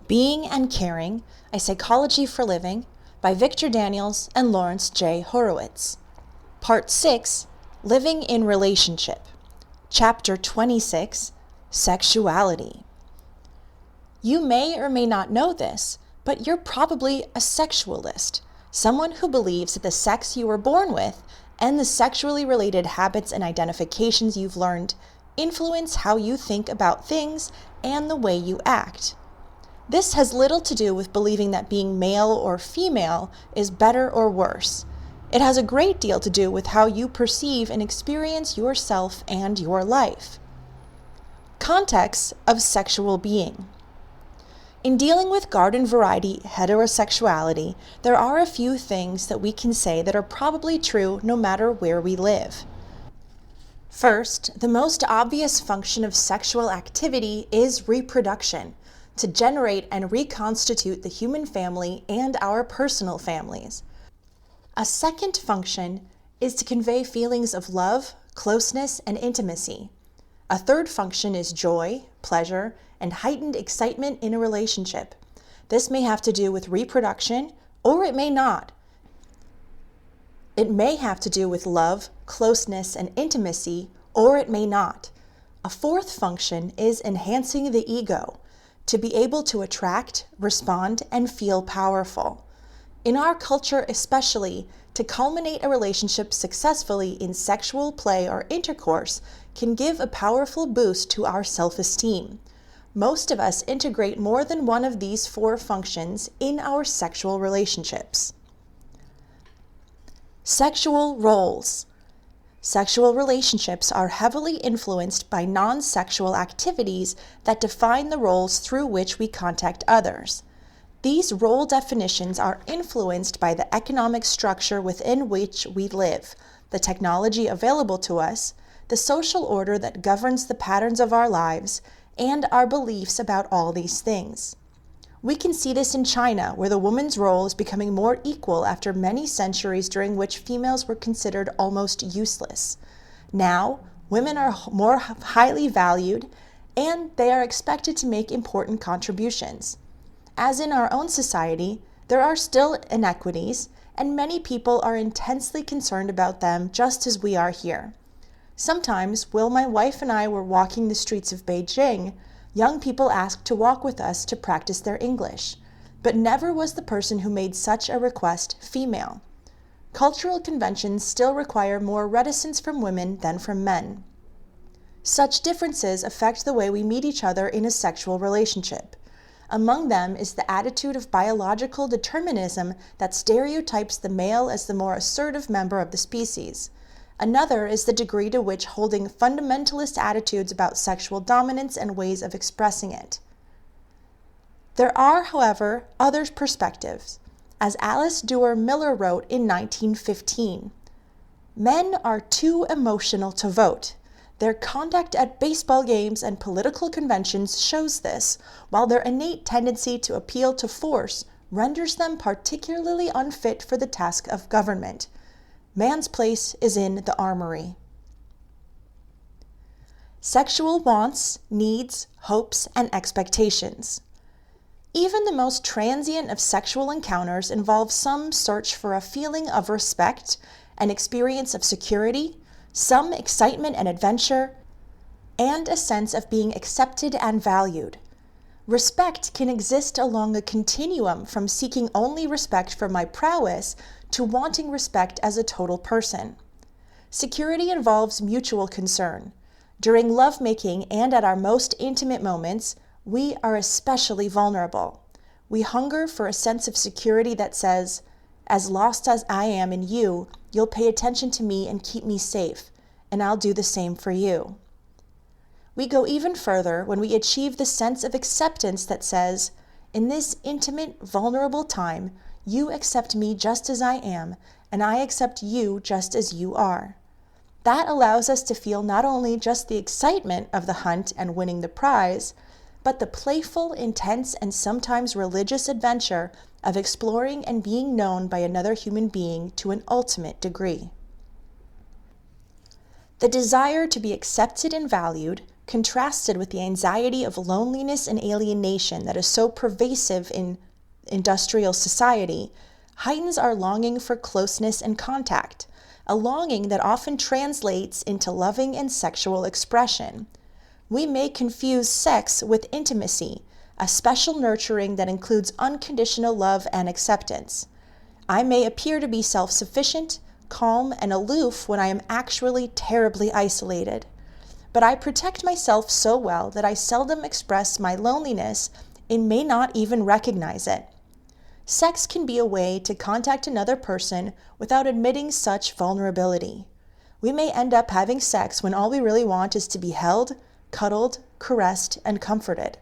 Being and Caring, A Psychology for Living by Victor Daniels and Laurence J. Horowitz. Part 6, Living in Relationship. Chapter 26, Sexuality. You may or may not know this, but you're probably a sexualist, someone who believes that the sex you were born with and the sexually related habits and identifications you've learned influence how you think about things and the way you act. This has little to do with believing that being male or female is better or worse. It has a great deal to do with how you perceive and experience yourself and your life. Context of sexual being. In dealing with garden variety heterosexuality, there are a few things that we can say that are probably true no matter where we live. First, the most obvious function of sexual activity is reproduction, to generate and reconstitute the human family and our personal families. A second function is to convey feelings of love, closeness, and intimacy. A third function is joy, pleasure, and heightened excitement in a relationship. This may have to do with reproduction, or it may not. It may have to do with love, closeness, and intimacy, or it may not. A fourth function is enhancing the ego, to be able to attract, respond, and feel powerful. In our culture especially, to culminate a relationship successfully in sexual play or intercourse can give a powerful boost to our self-esteem. Most of us integrate more than one of these four functions in our sexual relationships. Sexual roles. Sexual relationships are heavily influenced by non-sexual activities that define the roles through which we contact others. These role definitions are influenced by the economic structure within which we live, the technology available to us, the social order that governs the patterns of our lives, and our beliefs about all these things. We can see this in China, where the woman's role is becoming more equal after many centuries during which females were considered almost useless. Now, women are more highly valued, and they are expected to make important contributions. As in our own society, there are still inequities, and many people are intensely concerned about them just as we are here. Sometimes, while my wife and I were walking the streets of Beijing, young people asked to walk with us to practice their English, but never was the person who made such a request female. Cultural conventions still require more reticence from women than from men. Such differences affect the way we meet each other in a sexual relationship. Among them is the attitude of biological determinism that stereotypes the male as the more assertive member of the species. Another is the degree to which holding fundamentalist attitudes about sexual dominance and ways of expressing it. There are, however, other perspectives. As Alice Duer Miller wrote in 1915, "Men are too emotional to vote. Their conduct at baseball games and political conventions shows this, while their innate tendency to appeal to force renders them particularly unfit for the task of government. Man's place is in the armory." Sexual wants, needs, hopes, and expectations. Even the most transient of sexual encounters involve some search for a feeling of respect, an experience of security, some excitement and adventure, and a sense of being accepted and valued. Respect can exist along a continuum from seeking only respect for my prowess to wanting respect as a total person. Security involves mutual concern. During lovemaking and at our most intimate moments, we are especially vulnerable. We hunger for a sense of security that says, "As lost as I am in you, you'll pay attention to me and keep me safe, and I'll do the same for you." We go even further when we achieve the sense of acceptance that says, "In this intimate, vulnerable time, you accept me just as I am, and I accept you just as you are." That allows us to feel not only just the excitement of the hunt and winning the prize, but the playful, intense, and sometimes religious adventure of exploring and being known by another human being to an ultimate degree. The desire to be accepted and valued, contrasted with the anxiety of loneliness and alienation that is so pervasive in industrial society, heightens our longing for closeness and contact, a longing that often translates into loving and sexual expression. We may confuse sex with intimacy, a special nurturing that includes unconditional love and acceptance. I may appear to be self-sufficient, calm, and aloof when I am actually terribly isolated. But I protect myself so well that I seldom express my loneliness and may not even recognize it. Sex can be a way to contact another person without admitting such vulnerability. We may end up having sex when all we really want is to be held, cuddled, caressed, and comforted.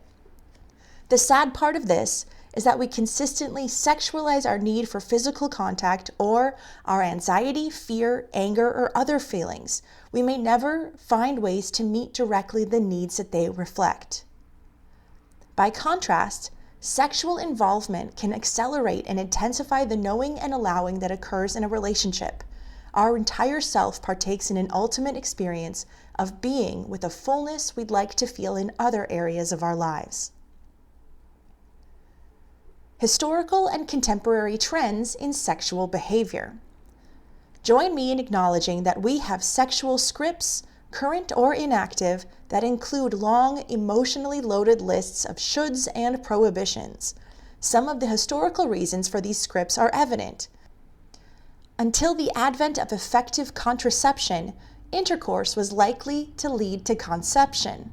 The sad part of this is that we consistently sexualize our need for physical contact or our anxiety, fear, anger, or other feelings. We may never find ways to meet directly the needs that they reflect. By contrast, sexual involvement can accelerate and intensify the knowing and allowing that occurs in a relationship. Our entire self partakes in an ultimate experience of being with a fullness we'd like to feel in other areas of our lives. Historical and contemporary trends in sexual behavior. Join me in acknowledging that we have sexual scripts, current or inactive, that include long, emotionally loaded lists of shoulds and prohibitions. Some of the historical reasons for these scripts are evident. Until the advent of effective contraception, intercourse was likely to lead to conception.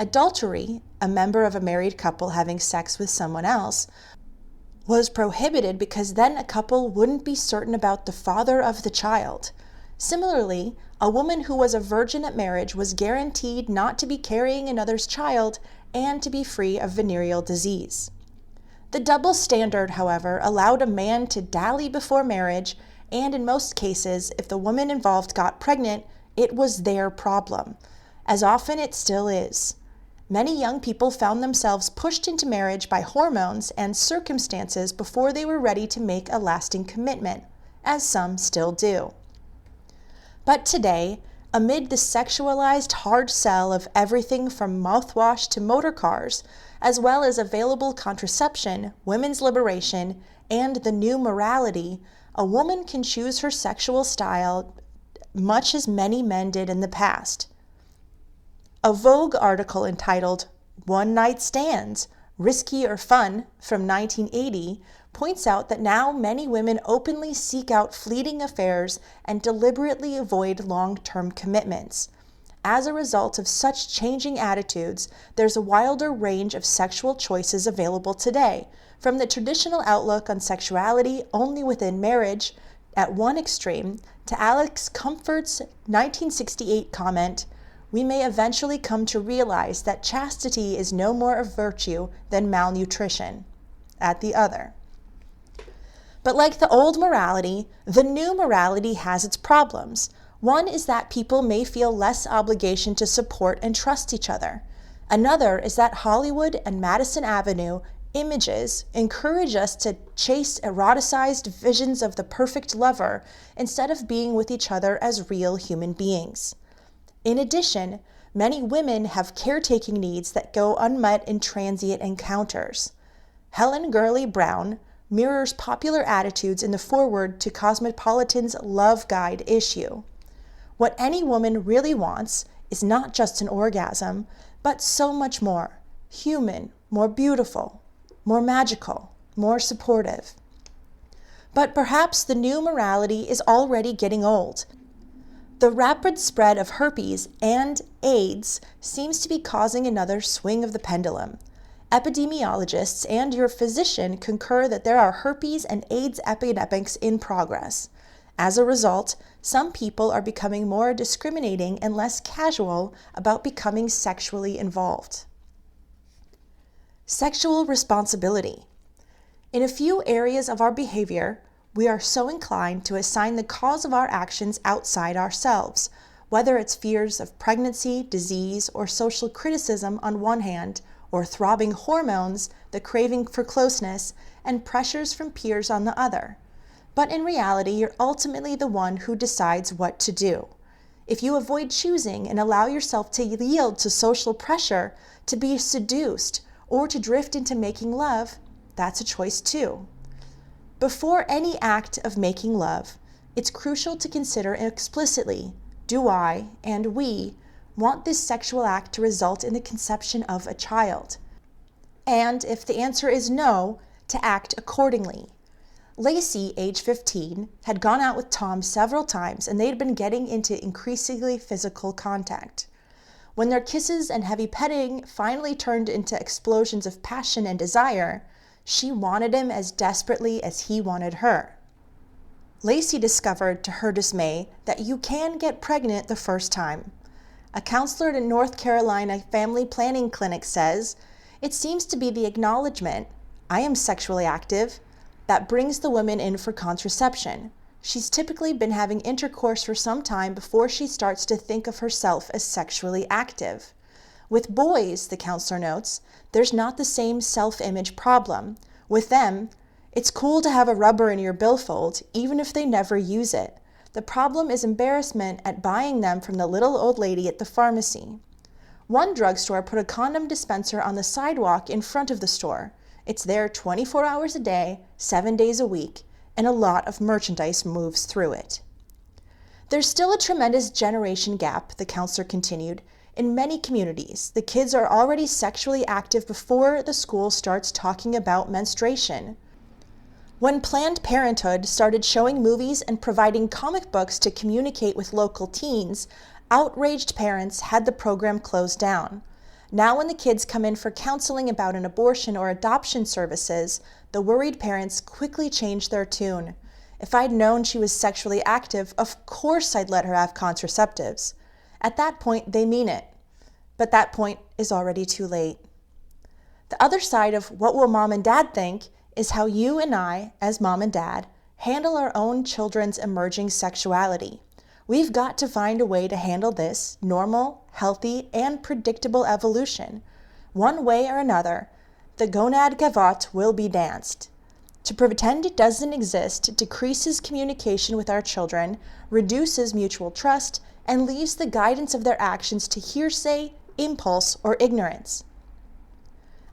Adultery, a member of a married couple having sex with someone else, was prohibited because then a couple wouldn't be certain about the father of the child. Similarly, a woman who was a virgin at marriage was guaranteed not to be carrying another's child and to be free of venereal disease. The double standard, however, allowed a man to dally before marriage, and in most cases, if the woman involved got pregnant, it was their problem. As often it still is. Many young people found themselves pushed into marriage by hormones and circumstances before they were ready to make a lasting commitment, as some still do. But today, amid the sexualized hard sell of everything from mouthwash to motor cars, as well as available contraception, women's liberation, and the new morality, a woman can choose her sexual style much as many men did in the past. A Vogue article entitled "One Night Stands, Risky or Fun" from 1980 points out that now many women openly seek out fleeting affairs and deliberately avoid long-term commitments. As a result of such changing attitudes, there's a wilder range of sexual choices available today, from the traditional outlook on sexuality only within marriage at one extreme to Alex Comfort's 1968 comment, "We may eventually come to realize that chastity is no more a virtue than malnutrition," at the other. But like the old morality, the new morality has its problems. One is that people may feel less obligation to support and trust each other. Another is that Hollywood and Madison Avenue images encourage us to chase eroticized visions of the perfect lover instead of being with each other as real human beings. In addition, many women have caretaking needs that go unmet in transient encounters. Helen Gurley Brown mirrors popular attitudes in the foreword to Cosmopolitan's Love Guide issue. What any woman really wants is not just an orgasm, but so much more: human, more beautiful, more magical, more supportive. But perhaps the new morality is already getting old. The rapid spread of herpes and AIDS seems to be causing another swing of the pendulum. Epidemiologists and your physician concur that there are herpes and AIDS epidemics in progress. As a result, some people are becoming more discriminating and less casual about becoming sexually involved. Sexual responsibility. In a few areas of our behavior, we are so inclined to assign the cause of our actions outside ourselves, whether it's fears of pregnancy, disease, or social criticism on one hand, or throbbing hormones, the craving for closeness, and pressures from peers on the other. But in reality, you're ultimately the one who decides what to do. If you avoid choosing and allow yourself to yield to social pressure, to be seduced, or to drift into making love, that's a choice too. Before any act of making love, it's crucial to consider explicitly, do I and we want this sexual act to result in the conception of a child? And if the answer is no, to act accordingly. Lacey, age 15, had gone out with Tom several times and they'd been getting into increasingly physical contact. When their kisses and heavy petting finally turned into explosions of passion and desire, she wanted him as desperately as he wanted her. Lacey discovered, to her dismay, that you can get pregnant the first time. A counselor at a North Carolina family planning clinic says, "It seems to be the acknowledgement, I am sexually active, that brings the woman in for contraception. She's typically been having intercourse for some time before she starts to think of herself as sexually active." With boys, the counselor notes, there's not the same self-image problem. With them, it's cool to have a rubber in your billfold, even if they never use it. The problem is embarrassment at buying them from the little old lady at the pharmacy. One drugstore put a condom dispenser on the sidewalk in front of the store. It's there 24 hours a day, 7 days a week, and a lot of merchandise moves through it. There's still a tremendous generation gap, the counselor continued. In many communities, the kids are already sexually active before the school starts talking about menstruation. When Planned Parenthood started showing movies and providing comic books to communicate with local teens, outraged parents had the program closed down. Now when the kids come in for counseling about an abortion or adoption services, the worried parents quickly change their tune. If I'd known she was sexually active, of course I'd let her have contraceptives. At that point, they mean it. But that point is already too late. The other side of what will mom and dad think is how you and I, as mom and dad, handle our own children's emerging sexuality. We've got to find a way to handle this normal, healthy, and predictable evolution. One way or another, the gonad gavotte will be danced. To pretend it doesn't exist decreases communication with our children, reduces mutual trust, and leaves the guidance of their actions to hearsay, impulse, or ignorance.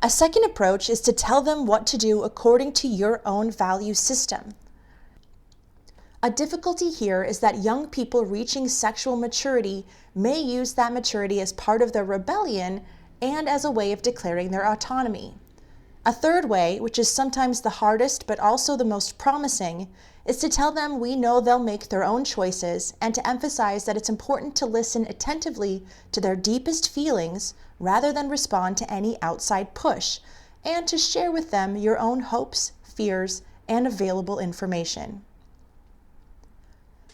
A second approach is to tell them what to do according to your own value system. A difficulty here is that young people reaching sexual maturity may use that maturity as part of their rebellion and as a way of declaring their autonomy. A third way, which is sometimes the hardest but also the most promising, is to tell them we know they'll make their own choices and to emphasize that it's important to listen attentively to their deepest feelings rather than respond to any outside push, and to share with them your own hopes, fears, and available information.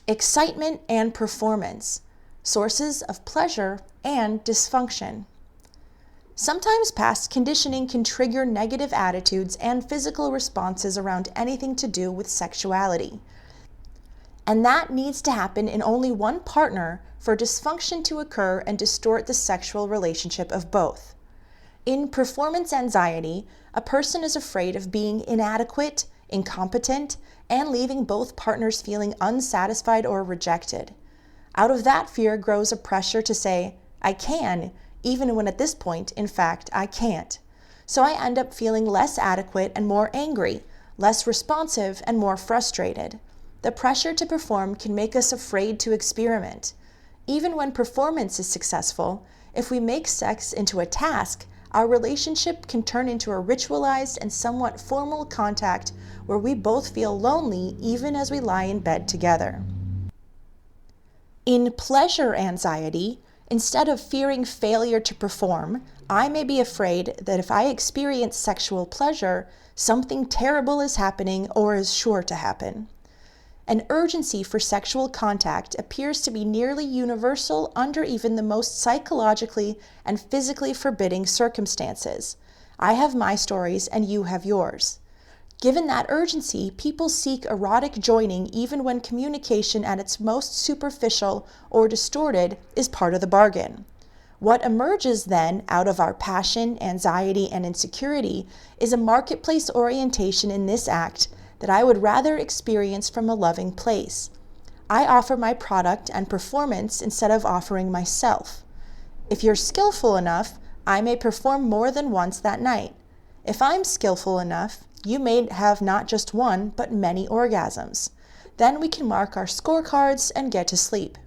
Excitement and performance, sources of pleasure and dysfunction. Sometimes past conditioning can trigger negative attitudes and physical responses around anything to do with sexuality. And that needs to happen in only one partner for dysfunction to occur and distort the sexual relationship of both. In performance anxiety, a person is afraid of being inadequate, incompetent, and leaving both partners feeling unsatisfied or rejected. Out of that fear grows a pressure to say, I can, even when at this point, in fact, I can't. So I end up feeling less adequate and more angry, less responsive and more frustrated. The pressure to perform can make us afraid to experiment. Even when performance is successful, if we make sex into a task, our relationship can turn into a ritualized and somewhat formal contact where we both feel lonely even as we lie in bed together. In pleasure anxiety, instead of fearing failure to perform, I may be afraid that if I experience sexual pleasure, something terrible is happening or is sure to happen. An urgency for sexual contact appears to be nearly universal under even the most psychologically and physically forbidding circumstances. I have my stories and you have yours. Given that urgency, people seek erotic joining even when communication at its most superficial or distorted is part of the bargain. What emerges then out of our passion, anxiety, and insecurity is a marketplace orientation in this act that I would rather experience from a loving place. I offer my product and performance instead of offering myself. If you're skillful enough, I may perform more than once that night. If I'm skillful enough, you may have not just one, but many orgasms. Then we can mark our scorecards and get to sleep.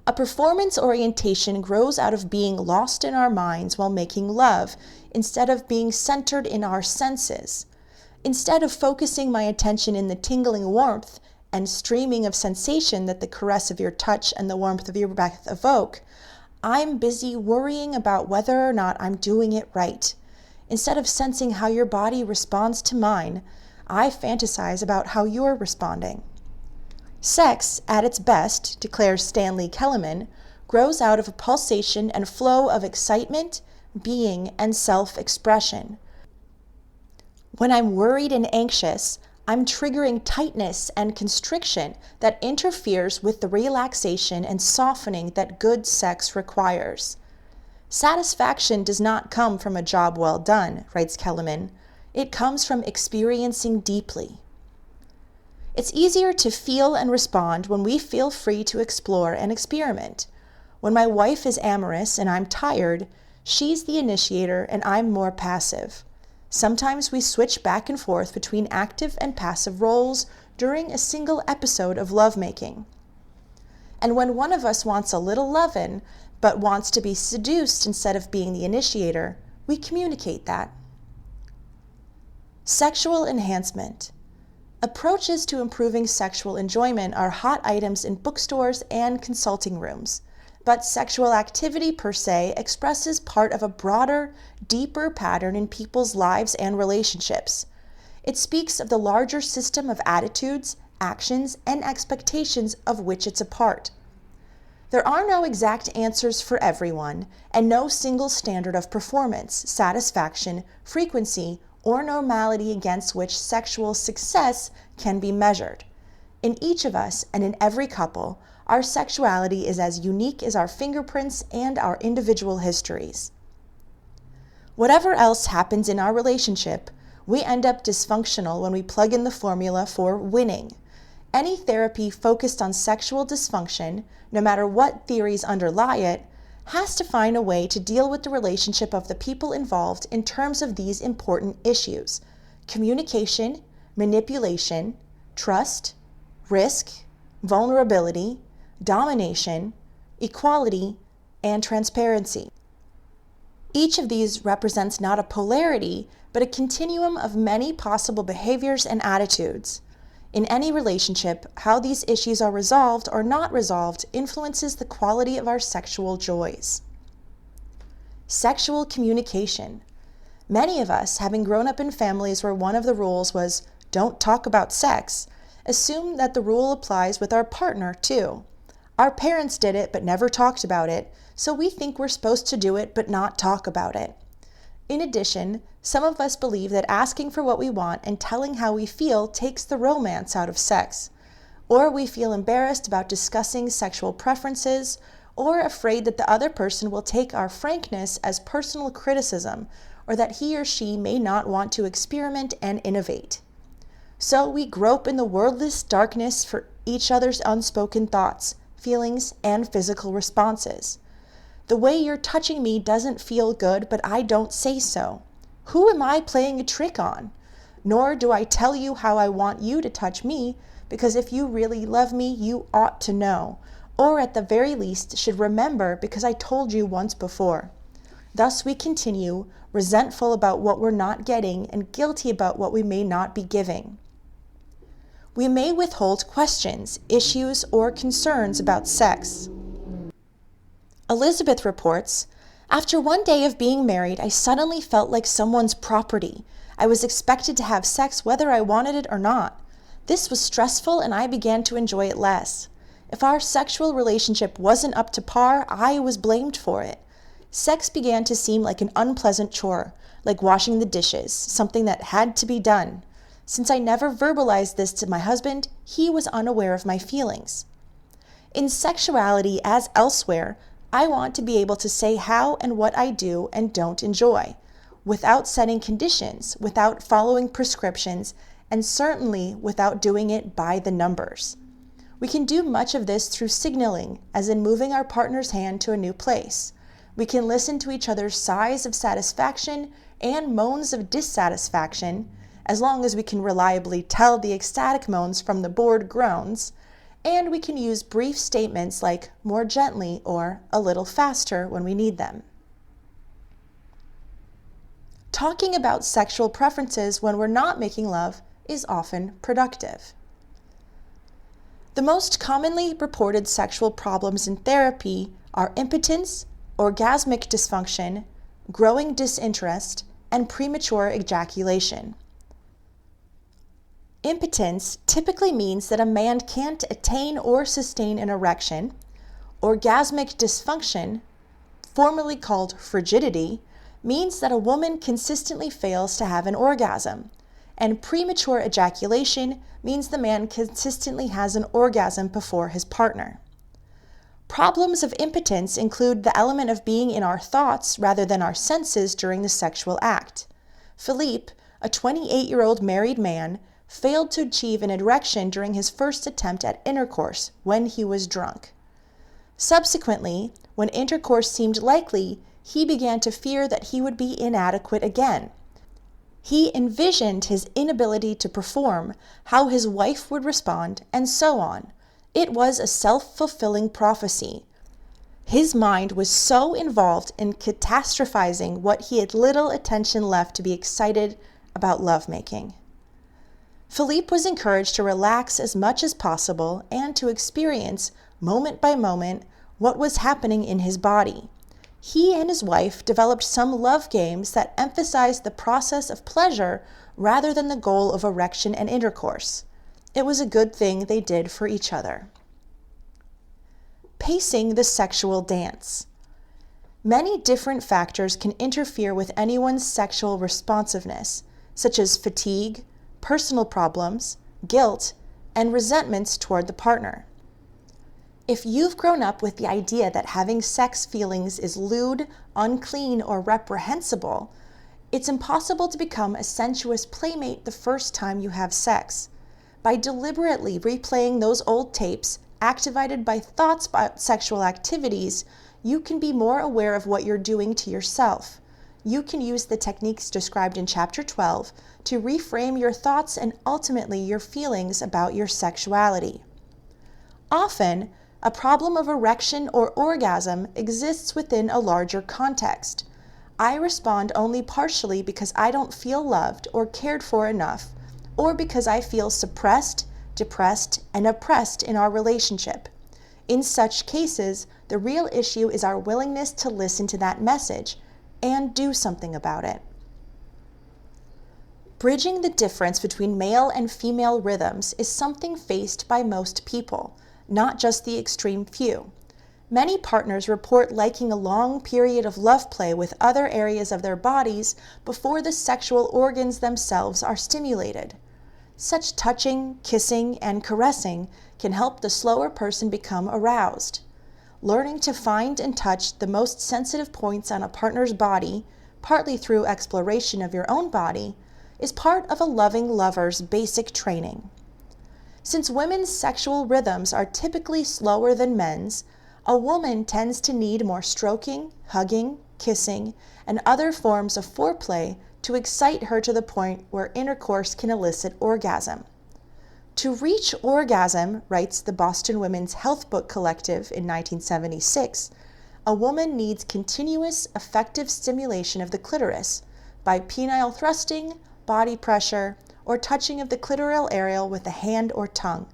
A performance orientation grows out of being lost in our minds while making love, instead of being centered in our senses. Instead of focusing my attention in the tingling warmth and streaming of sensation that the caress of your touch and the warmth of your breath evoke, I'm busy worrying about whether or not I'm doing it right. Instead of sensing how your body responds to mine, I fantasize about how you're responding. Sex, at its best, declares Stanley Kellerman, grows out of a pulsation and flow of excitement, being, and self-expression. When I'm worried and anxious, I'm triggering tightness and constriction that interferes with the relaxation and softening that good sex requires. Satisfaction does not come from a job well done, writes Kellerman. It comes from experiencing deeply. It's easier to feel and respond when we feel free to explore and experiment. When my wife is amorous and I'm tired, she's the initiator and I'm more passive. Sometimes we switch back and forth between active and passive roles during a single episode of lovemaking. And when one of us wants a little lovin', but wants to be seduced instead of being the initiator, we communicate that. Sexual enhancement. Approaches to improving sexual enjoyment are hot items in bookstores and consulting rooms, but sexual activity per se expresses part of a broader, deeper pattern in people's lives and relationships. It speaks of the larger system of attitudes, actions, and expectations of which it's a part. There are no exact answers for everyone, and no single standard of performance, satisfaction, frequency, or normality against which sexual success can be measured. In each of us and in every couple, our sexuality is as unique as our fingerprints and our individual histories. Whatever else happens in our relationship, we end up dysfunctional when we plug in the formula for winning. Any therapy focused on sexual dysfunction, no matter what theories underlie it, has to find a way to deal with the relationship of the people involved in terms of these important issues: communication, manipulation, trust, risk, vulnerability, domination, equality, and transparency. Each of these represents not a polarity, but a continuum of many possible behaviors and attitudes. In any relationship, how these issues are resolved or not resolved influences the quality of our sexual joys. Sexual communication. Many of us, having grown up in families where one of the rules was, "Don't talk about sex," assume that the rule applies with our partner too. Our parents did it but never talked about it, so we think we're supposed to do it but not talk about it. In addition, some of us believe that asking for what we want and telling how we feel takes the romance out of sex. Or we feel embarrassed about discussing sexual preferences, or afraid that the other person will take our frankness as personal criticism, or that he or she may not want to experiment and innovate. So we grope in the wordless darkness for each other's unspoken thoughts, feelings, and physical responses. The way you're touching me doesn't feel good, but I don't say so. Who am I playing a trick on? Nor do I tell you how I want you to touch me, because if you really love me, you ought to know, or at the very least should remember because I told you once before. Thus we continue, resentful about what we're not getting and guilty about what we may not be giving. We may withhold questions, issues, or concerns about sex. Elizabeth reports, "After one day of being married, I suddenly felt like someone's property. I was expected to have sex whether I wanted it or not. This was stressful and I began to enjoy it less. If our sexual relationship wasn't up to par, I was blamed for it. Sex began to seem like an unpleasant chore, like washing the dishes, something that had to be done. Since I never verbalized this to my husband, he was unaware of my feelings. In sexuality, as elsewhere, I want to be able to say how and what I do and don't enjoy, without setting conditions, without following prescriptions, and certainly without doing it by the numbers. We can do much of this through signaling, as in moving our partner's hand to a new place. We can listen to each other's sighs of satisfaction and moans of dissatisfaction, as long as we can reliably tell the ecstatic moans from the bored groans, and we can use brief statements like more gently or a little faster when we need them. Talking about sexual preferences when we're not making love is often productive. The most commonly reported sexual problems in therapy are impotence, orgasmic dysfunction, growing disinterest, and premature ejaculation. Impotence typically means that a man can't attain or sustain an erection. Orgasmic dysfunction, formerly called frigidity, means that a woman consistently fails to have an orgasm. And premature ejaculation means the man consistently has an orgasm before his partner. Problems of impotence include the element of being in our thoughts rather than our senses during the sexual act. Philippe, a 28-year-old married man, failed to achieve an erection during his first attempt at intercourse when he was drunk. Subsequently, when intercourse seemed likely, he began to fear that he would be inadequate again. He envisioned his inability to perform, how his wife would respond, and so on. It was a self-fulfilling prophecy. His mind was so involved in catastrophizing what he had little attention left to be excited about lovemaking. Philippe was encouraged to relax as much as possible and to experience, moment by moment, what was happening in his body. He and his wife developed some love games that emphasized the process of pleasure rather than the goal of erection and intercourse. It was a good thing they did for each other. Pacing the sexual dance. Many different factors can interfere with anyone's sexual responsiveness, such as fatigue, personal problems, guilt, and resentments toward the partner. If you've grown up with the idea that having sex feelings is lewd, unclean, or reprehensible, it's impossible to become a sensuous playmate the first time you have sex. By deliberately replaying those old tapes, activated by thoughts about sexual activities, you can be more aware of what you're doing to yourself. You can use the techniques described in Chapter 12 to reframe your thoughts and ultimately your feelings about your sexuality. Often, a problem of erection or orgasm exists within a larger context. I respond only partially because I don't feel loved or cared for enough, or because I feel suppressed, depressed, and oppressed in our relationship. In such cases, the real issue is our willingness to listen to that message and do something about it. Bridging the difference between male and female rhythms is something faced by most people, not just the extreme few. Many partners report liking a long period of love play with other areas of their bodies before the sexual organs themselves are stimulated. Such touching, kissing, and caressing can help the slower person become aroused. Learning to find and touch the most sensitive points on a partner's body, partly through exploration of your own body, is part of a loving lover's basic training. Since women's sexual rhythms are typically slower than men's, a woman tends to need more stroking, hugging, kissing, and other forms of foreplay to excite her to the point where intercourse can elicit orgasm. To reach orgasm, writes the Boston Women's Health Book Collective in 1976, a woman needs continuous, effective stimulation of the clitoris by penile thrusting, body pressure, or touching of the clitoral area with a hand or tongue.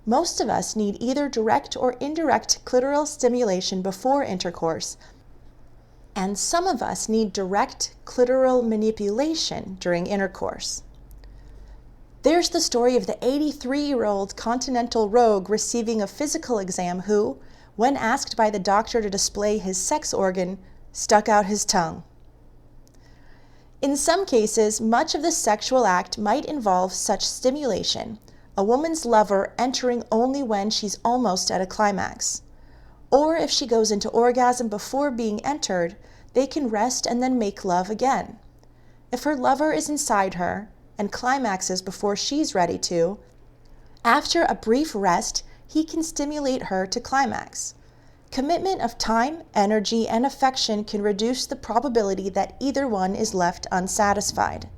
Most of us need either direct or indirect clitoral stimulation before intercourse, and some of us need direct clitoral manipulation during intercourse. There's the story of the 83-year-old continental rogue receiving a physical exam who, when asked by the doctor to display his sex organ, stuck out his tongue. In some cases, much of the sexual act might involve such stimulation, a woman's lover entering only when she's almost at a climax. Or if she goes into orgasm before being entered, they can rest and then make love again. If her lover is inside her and climaxes before she's ready to, after a brief rest, he can stimulate her to climax. Commitment of time, energy, and affection can reduce the probability that either one is left unsatisfied.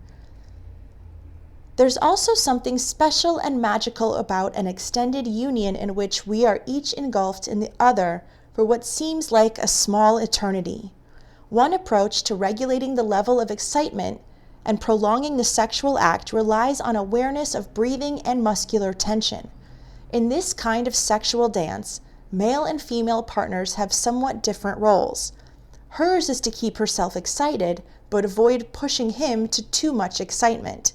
There's also something special and magical about an extended union in which we are each engulfed in the other for what seems like a small eternity. One approach to regulating the level of excitement and prolonging the sexual act relies on awareness of breathing and muscular tension. In this kind of sexual dance, male and female partners have somewhat different roles. Hers is to keep herself excited, but avoid pushing him to too much excitement.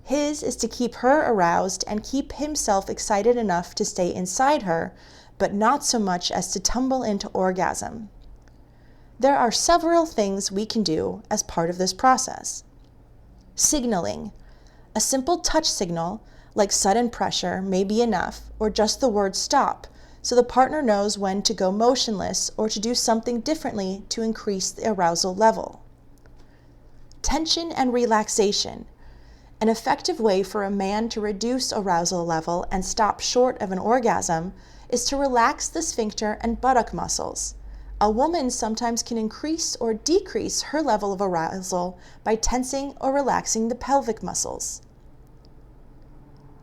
His is to keep her aroused and keep himself excited enough to stay inside her, but not so much as to tumble into orgasm. There are several things we can do as part of this process. Signaling. A simple touch signal, like sudden pressure, may be enough, or just the word stop, so the partner knows when to go motionless or to do something differently to increase the arousal level. Tension and relaxation. An effective way for a man to reduce arousal level and stop short of an orgasm is to relax the sphincter and buttock muscles. A woman sometimes can increase or decrease her level of arousal by tensing or relaxing the pelvic muscles.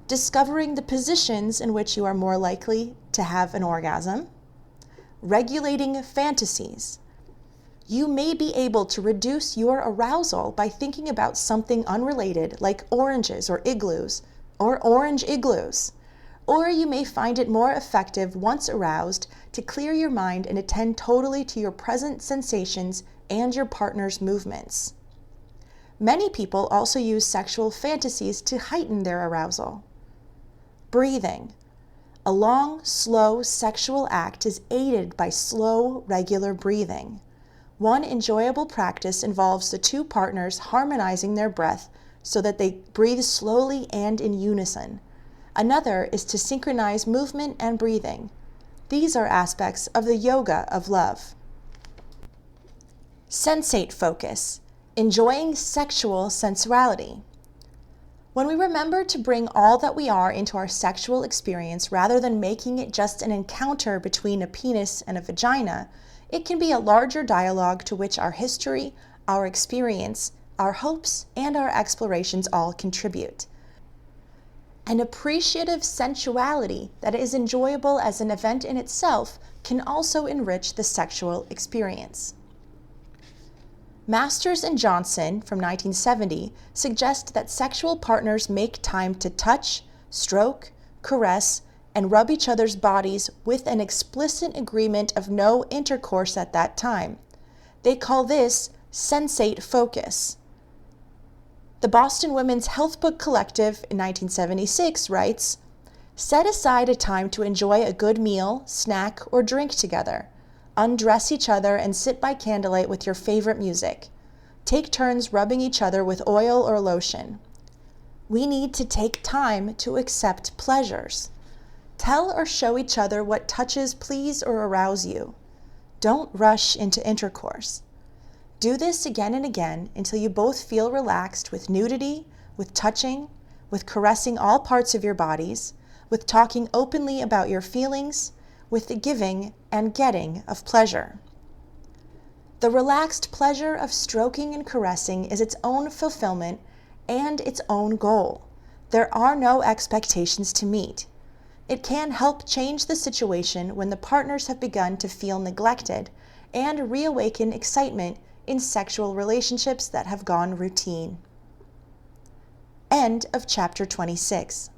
Discovering the positions in which you are more likely to have an orgasm. Regulating fantasies. You may be able to reduce your arousal by thinking about something unrelated, like oranges or igloos, or orange igloos. Or you may find it more effective once aroused to clear your mind and attend totally to your present sensations and your partner's movements. Many people also use sexual fantasies to heighten their arousal. Breathing. A long, slow sexual act is aided by slow, regular breathing. One enjoyable practice involves the two partners harmonizing their breath so that they breathe slowly and in unison. Another is to synchronize movement and breathing. These are aspects of the yoga of love. Sensate focus. Enjoying sexual sensuality. When we remember to bring all that we are into our sexual experience rather than making it just an encounter between a penis and a vagina, it can be a larger dialogue to which our history, our experience, our hopes, and our explorations all contribute. An appreciative sensuality that is enjoyable as an event in itself can also enrich the sexual experience. Masters and Johnson from 1970 suggest that sexual partners make time to touch, stroke, caress, and rub each other's bodies with an explicit agreement of no intercourse at that time. They call this sensate focus. The Boston Women's Health Book Collective in 1976 writes, "Set aside a time to enjoy a good meal, snack, or drink together. Undress each other and sit by candlelight with your favorite music. Take turns rubbing each other with oil or lotion. We need to take time to accept pleasures. Tell or show each other what touches please or arouse you. Don't rush into intercourse. Do this again and again until you both feel relaxed with nudity, with touching, with caressing all parts of your bodies, with talking openly about your feelings, with the giving and getting of pleasure." The relaxed pleasure of stroking and caressing is its own fulfillment and its own goal. There are no expectations to meet. It can help change the situation when the partners have begun to feel neglected and reawaken excitement in sexual relationships that have gone routine. End of chapter 26.